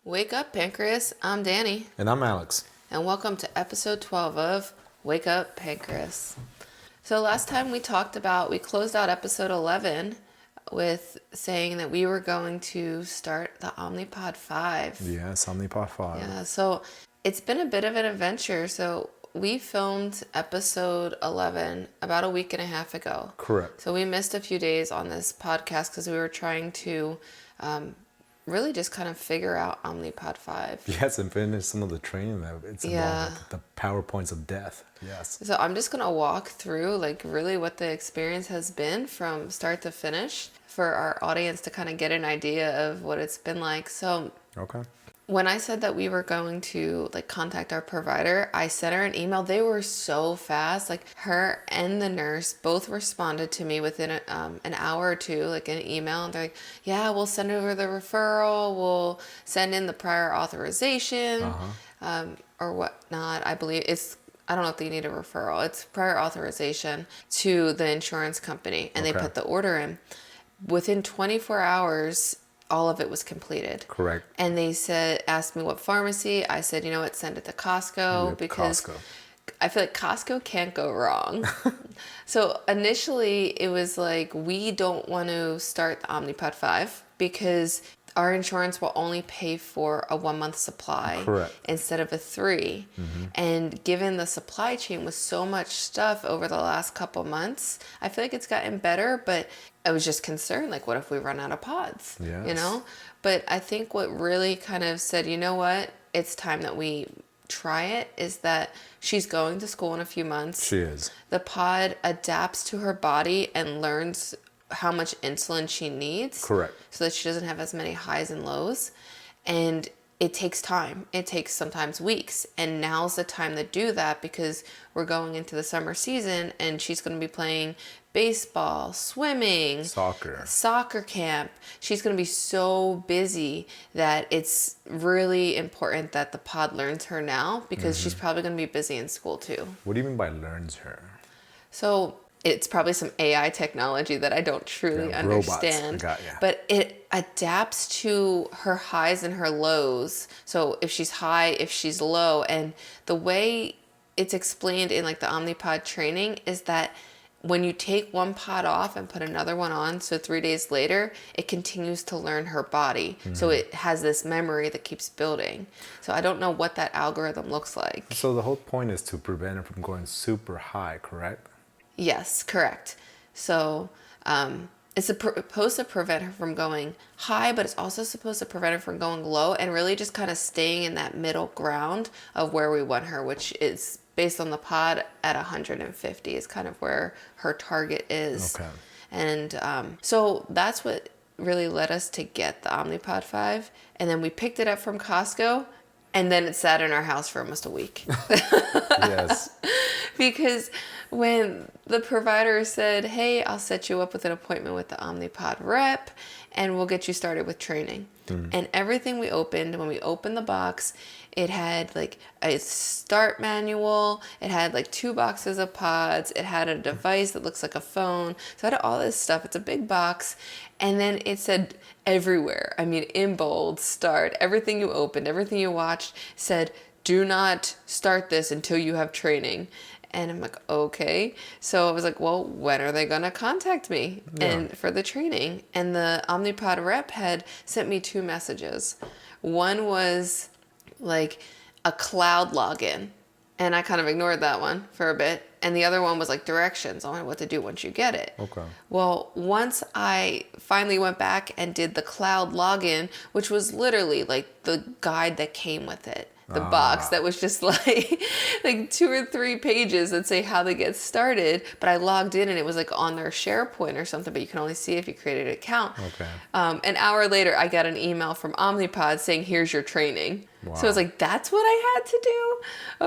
Wake up, Pancreas. I'm Danny. And I'm Alex. And welcome to episode 12 of Wake Up, Pancreas. So last time we closed out episode 11 with saying that we were going to start the Omnipod 5. Yes, Omnipod 5. Yeah, so it's been a bit of an adventure. So we filmed episode 11 about a week and a half ago. Correct. So we missed a few days on this podcast because we were trying to really just kind of figure out Omnipod 5. Yes, and finish some of the training that it's involved with, the PowerPoints of death. Yes. So I'm just going to walk through really what the experience has been from start to finish for our audience to kind of get an idea of what it's been like. So Okay. when I said that we were going to contact our provider, I sent her an email. They were so fast. Her and the nurse both responded to me within an hour or two, an email. And they're like, yeah, we'll send over the referral. We'll send in the prior authorization or whatnot. I believe I don't know if they need a referral. It's prior authorization to the insurance company. And they put the order in. Within 24 hours, all of it was completed. Correct. And they asked me what pharmacy. I said, you know what, send it to Costco because I feel like Costco can't go wrong. So initially it was we don't want to start the Omnipod 5 because our insurance will only pay for a 1 month supply. Correct. Instead of a 3. Mm-hmm. And given the supply chain with so much stuff over the last couple months, I feel like it's gotten better, but I was just concerned, what if we run out of pods? Yes. But I think what really kind of said, you know what, it's time that we try it, is that she's going to school in a few months. She is. The pod adapts to her body and learns how much insulin she needs. Correct. So that she doesn't have as many highs and lows. And it takes time. It takes sometimes weeks. And now's the time to do that because we're going into the summer season and she's going to be playing baseball, swimming, soccer camp. She's going to be so busy that it's really important that the pod learns her now because she's probably going to be busy in school too. What do you mean by learns her? So it's probably some AI technology that I don't truly understand. But it adapts to her highs and her lows. So if she's high, if she's low. And the way it's explained in the Omnipod training is that when you take one pod off and put another one on, so 3 days later, it continues to learn her body. Mm-hmm. So it has this memory that keeps building. So I don't know what that algorithm looks like. So the whole point is to prevent her from going super high, correct? Yes, correct. So it's supposed to prevent her from going high, but it's also supposed to prevent her from going low and really just kind of staying in that middle ground of where we want her, which is based on the pod at 150 is kind of where her target is. Okay. And so that's what really led us to get the Omnipod 5. And then we picked it up from Costco and then it sat in our house for almost a week. Yes. Because when the provider said, hey, I'll set you up with an appointment with the Omnipod rep and we'll get you started with training. And everything we opened, when we opened the box, it had a start manual. It had 2 boxes of pods. It had a device that looks like a phone. So it had all this stuff. It's a big box. And then it said everywhere, in bold, start. Everything you opened, everything you watched said, do not start this until you have training. And I'm like, okay. So I was like, well, when are they going to contact me and for the training? And the Omnipod rep had sent me 2 messages. One was a cloud login. And I kind of ignored that one for a bit. And the other one was directions on what to do once you get it. Okay. Well, once I finally went back and did the cloud login, which was literally the guide that came with it. The box that was just 2 or 3 pages that say how they get started. But I logged in and it was on their SharePoint or something, but you can only see if you created an account. Okay. An hour later, I got an email from Omnipod saying, here's your training. Wow. So I was like, that's what I had to do?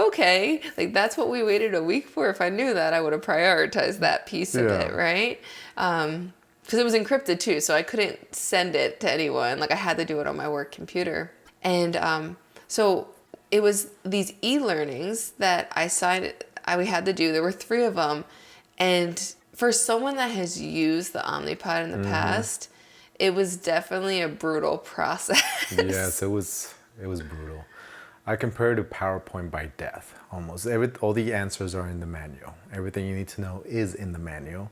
Okay. That's what we waited a week for. If I knew that, I would have prioritized that piece of it, right? Because it was encrypted too, so I couldn't send it to anyone. I had to do it on my work computer. And so it was these e-learnings that we had to do. There were 3 of them. And for someone that has used the Omnipod in the past, it was definitely a brutal process. Yes, it was It was brutal. I compare it to PowerPoint by death, almost. All the answers are in the manual. Everything you need to know is in the manual,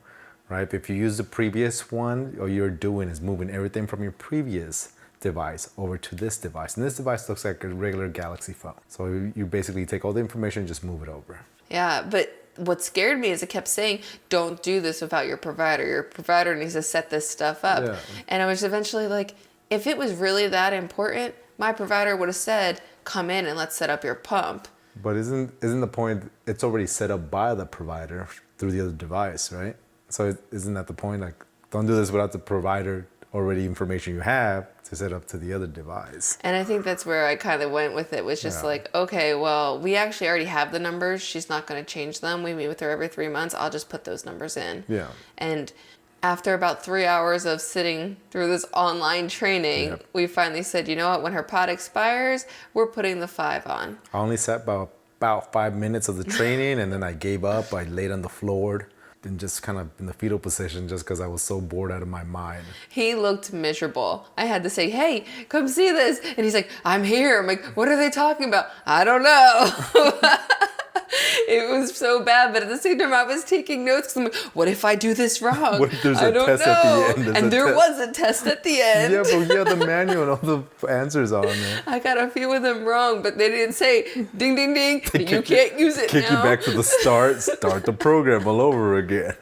right? If you use the previous one, all you're doing is moving everything from your previous device over to this device. And this device looks like a regular Galaxy phone. So you basically take all the information and just move it over. Yeah, but what scared me is it kept saying, don't do this without your provider. Your provider needs to set this stuff up. Yeah. And I was eventually like, if it was really that important, my provider would have said, come in and let's set up your pump. But isn't the point, it's already set up by the provider through the other device, right? So isn't that the point? Like, don't do this without the provider already information you have to set up to the other device. And I think that's where I kind of went with it, was just like, okay, well, we actually already have the numbers. She's not going to change them. We meet with her every 3 months. I'll just put those numbers in. Yeah. And after about 3 hours of sitting through this online training, we finally said, you know what, when her pod expires, we're putting the 5 on. I only sat about 5 minutes of the training, and then I gave up. I laid on the floor and just kind of in the fetal position just because I was so bored out of my mind. He looked miserable. I had to say, hey, come see this. And he's like, I'm here. I'm like, what are they talking about? I don't know. It was so bad, but at the same time, I was taking notes. 'Cause I'm like, what if I do this wrong? What if there's a test at the end? And there was a test at the end. Yeah, but you had the manual and all the answers on there. I got a few of them wrong, but they didn't say, ding, ding, ding, you can't use it now. Kick you back to the start the program all over again.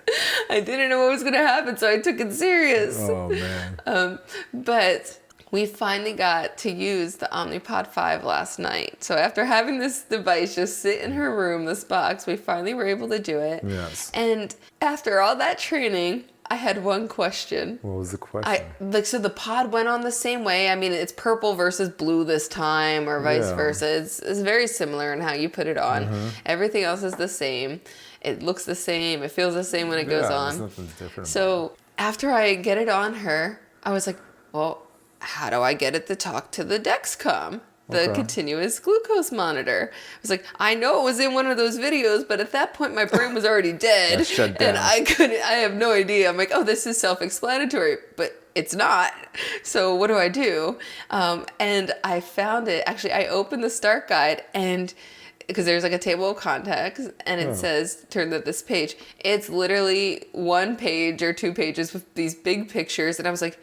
I didn't know what was going to happen, so I took it serious. Oh, man. But we finally got to use the Omnipod 5 last night. So after having this device just sit in her room, this box, we finally were able to do it. Yes. And after all that training, I had one question. What was the question? So the pod went on the same way. I mean, it's purple versus blue this time, or vice versa. It's very similar in how you put it on. Mm-hmm. Everything else is the same. It looks the same. It feels the same when it goes on. There's nothing different. So after I get it on her, I was like, well, how do I get it to talk to the Dexcom, the continuous glucose monitor? I was like, I know it was in one of those videos, but at that point my brain was already dead. Shut down. And I have no idea. I'm like, oh, this is self-explanatory, but it's not. So what do I do? And I found it. Actually, I opened the start guide, and because there's like a table of contents, and it says, turn to this page. It's literally 1 page or 2 pages with these big pictures. And I was like,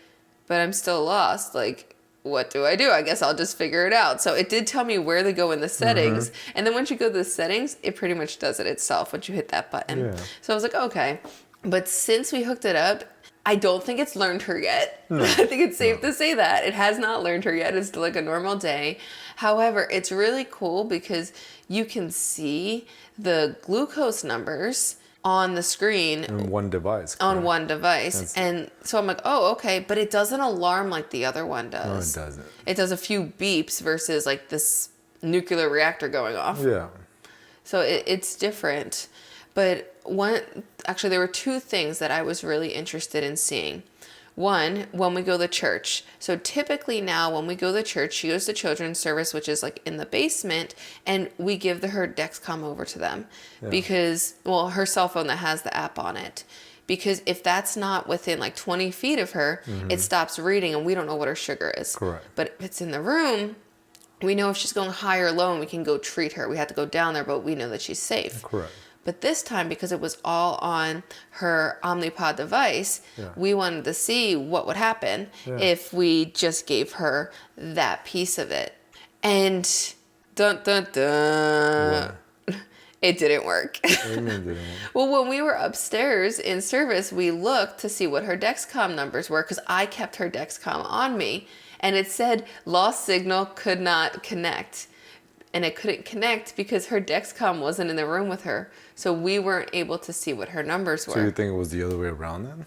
but I'm still lost. Like, what do? I guess I'll just figure it out. So it did tell me where to go in the settings. Mm-hmm. And then once you go to the settings, it pretty much does it itself once you hit that button. Yeah. So I was like, okay. But since we hooked it up, I don't think it's learned her yet. No. I think it's safe to say that. It has not learned her yet. It's still like a normal day. However, it's really cool because you can see the glucose numbers on the screen. On one device. Correct? On one device. And so I'm like, oh, okay. But it doesn't alarm like the other one does. No, it doesn't. It does a few beeps versus like this nuclear reactor going off. Yeah. So it's different. But actually there were 2 things that I was really interested in seeing. One, when we go to church. So typically now when we go to church, she goes to children's service, which is like in the basement, and we give her Dexcom over to them because, well, her cell phone that has the app on it. Because if that's not within like 20 feet of her, it stops reading and we don't know what her sugar is. Correct. But if it's in the room, we know if she's going high or low and we can go treat her. We have to go down there, but we know that she's safe. Correct. But this time, because it was all on her Omnipod device, we wanted to see what would happen if we just gave her that piece of it. And dun dun dun, it didn't work. Well, when we were upstairs in service, we looked to see what her Dexcom numbers were because I kept her Dexcom on me. And it said lost signal, could not connect. And it couldn't connect because her Dexcom wasn't in the room with her. So we weren't able to see what her numbers were. So you think it was the other way around then?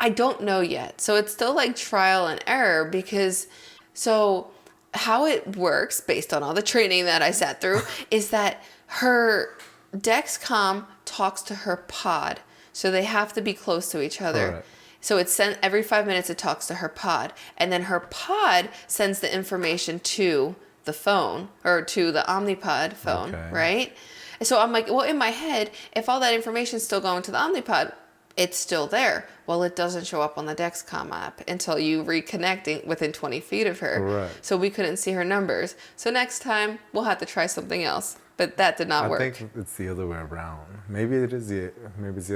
I don't know yet. So it's still like trial and error because, so how it works based on all the training that I sat through is that her Dexcom talks to her pod. So they have to be close to each other. Right. So it's sent every 5 minutes it talks to her pod. And then her pod sends the information to the phone or to the Omnipod phone, right? So I'm like, well, in my head, if all that information is still going to the Omnipod, it's still there. Well, it doesn't show up on the Dexcom app until you reconnect within 20 feet of her. Right. So we couldn't see her numbers. So next time we'll have to try something else. But that did not work. I think it's the other way around. Maybe it's the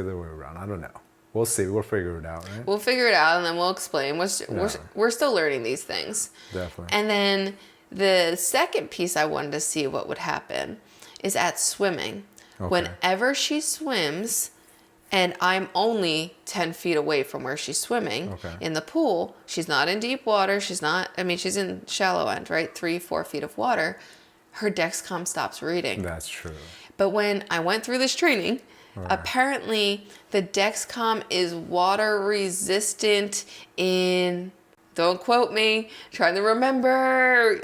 other way around. I don't know. We'll see. We'll figure it out, right? We'll figure it out and then we'll explain. We're still learning these things. Definitely. And then the second piece I wanted to see what would happen is at swimming. Okay. Whenever she swims, and I'm only 10 feet away from where she's swimming in the pool, she's not in deep water. She's in shallow end, right? 3-4 feet of water. Her Dexcom stops reading. That's true. But when I went through this training, apparently the Dexcom is water resistant in, don't quote me, trying to remember.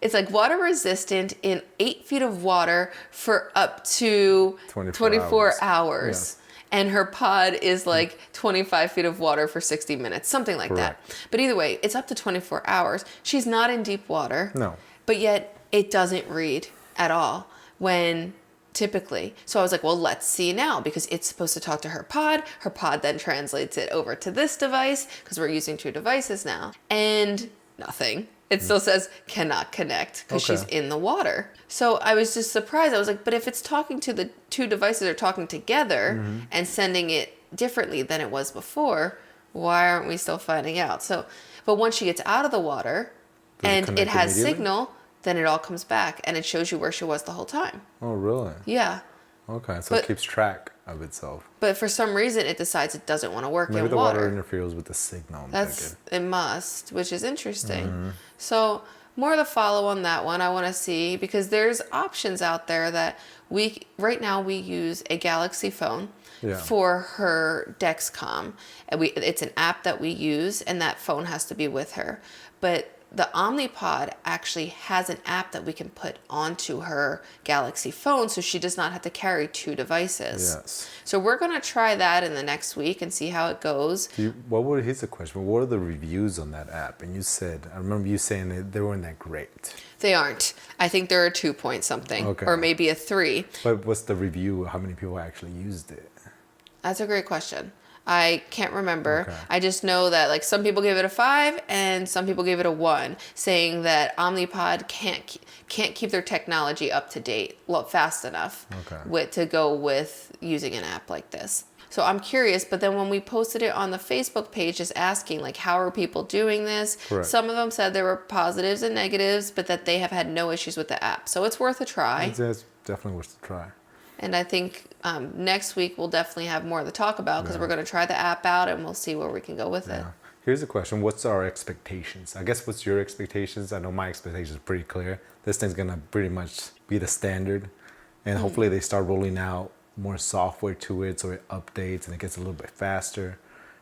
It's like water resistant in 8 feet of water for up to 24 hours. Yes. And her pod is like 25 feet of water for 60 minutes, something like that. But either way, it's up to 24 hours. She's not in deep water. No. But yet it doesn't read at all when typically. So I was like, well, let's see now, because it's supposed to talk to her pod. Her pod then translates it over to this device because we're using 2 devices now. And nothing. It still says cannot connect because she's in the water. So I was just surprised. I was like, but if it's talking to the 2 devices are talking together and sending it differently than it was before, why aren't we still finding out? So, but once she gets out of the water and it has signal, then it all comes back and it shows you where she was the whole time. Oh, really? Yeah. Okay, so it keeps track of itself. But for some reason, it decides it doesn't want to work in water. Maybe the water interferes with the signal. It must, which is interesting. So more of the follow on that one I want to see, because there's options out there that right now we use a Galaxy phone for her Dexcom. And it's an app that we use, and that phone has to be with her. But the Omnipod actually has an app that we can put onto her Galaxy phone, so she does not have to carry 2 devices. Yes. So we're going to try that in the next week and see how it goes. Here's the question. What are the reviews on that app? And I remember you saying that they weren't that great. They aren't. I think they're a 2 point something, or maybe a 3. But what's the review? How many people actually used it? That's a great question. I can't remember. I just know that like some people gave it a 5 and some people gave it a 1, saying that Omnipod can't keep their technology up to date fast enough to go with using an app like this. So I'm curious, but then when we posted it on the Facebook page just asking like how are people doing this, some of them said there were positives and negatives, but that they have had no issues with the app. So it's worth a try. It's definitely worth a try. And I think next week we'll definitely have more to talk about, because we're going to try the app out and we'll see where we can go with it. Here's the question. What's our expectations? I guess what's your expectations? I know my expectations are pretty clear. This thing's going to pretty much be the standard. And hopefully they start rolling out more software to it so it updates and it gets a little bit faster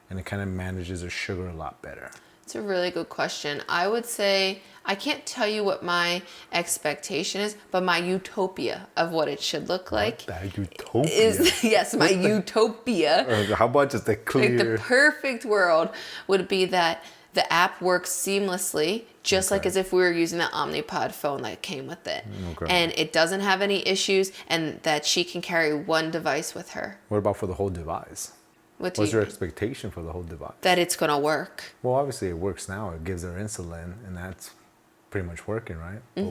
and it kind of manages her sugar a lot better. It's a really good question. I would say, I can't tell you what my expectation is, but my utopia of what it should look like yes, my utopia. How about just a clear... Like the perfect world would be that the app works seamlessly, just like as if we were using the Omnipod phone that came with it. And it doesn't have any issues, and that she can carry 1 device with her. What about for the whole device? What's your expectation for the whole device? That it's going to work. Well, obviously it works now. It gives her insulin, and that's pretty much working, right? But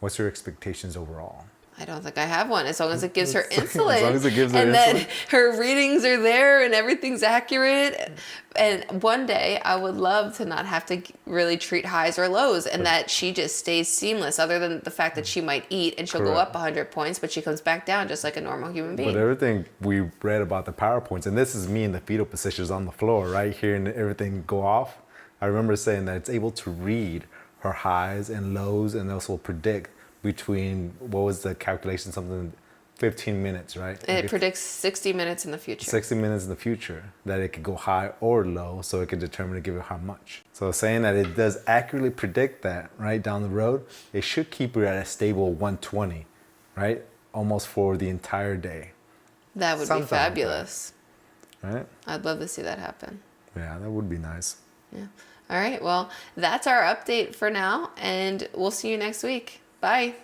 what's your expectations overall? I don't think I have one, as long as it gives her insulin. As long as it gives her and insulin. then her readings are there and everything's accurate. And one day I would love to not have to really treat highs or lows, and that she just stays seamless, other than the fact that she might eat and she'll go up 100 points, but she comes back down just like a normal human being. But everything we read about the PowerPoints, and this is me in the fetal positions on the floor, right here, and everything go off. I remember saying that it's able to read her highs and lows, and also predict between, what was the calculation, something 15 minutes, right? It predicts 60 minutes in the future. 60 minutes in the future, that it could go high or low, so it could determine to give her how much. So saying that it does accurately predict that, right, down the road, it should keep her at a stable 120, right? Almost for the entire day. That would be fabulous. Like that, right? I'd love to see that happen. Yeah, that would be nice. Yeah. All right, well, that's our update for now, and we'll see you next week. Bye.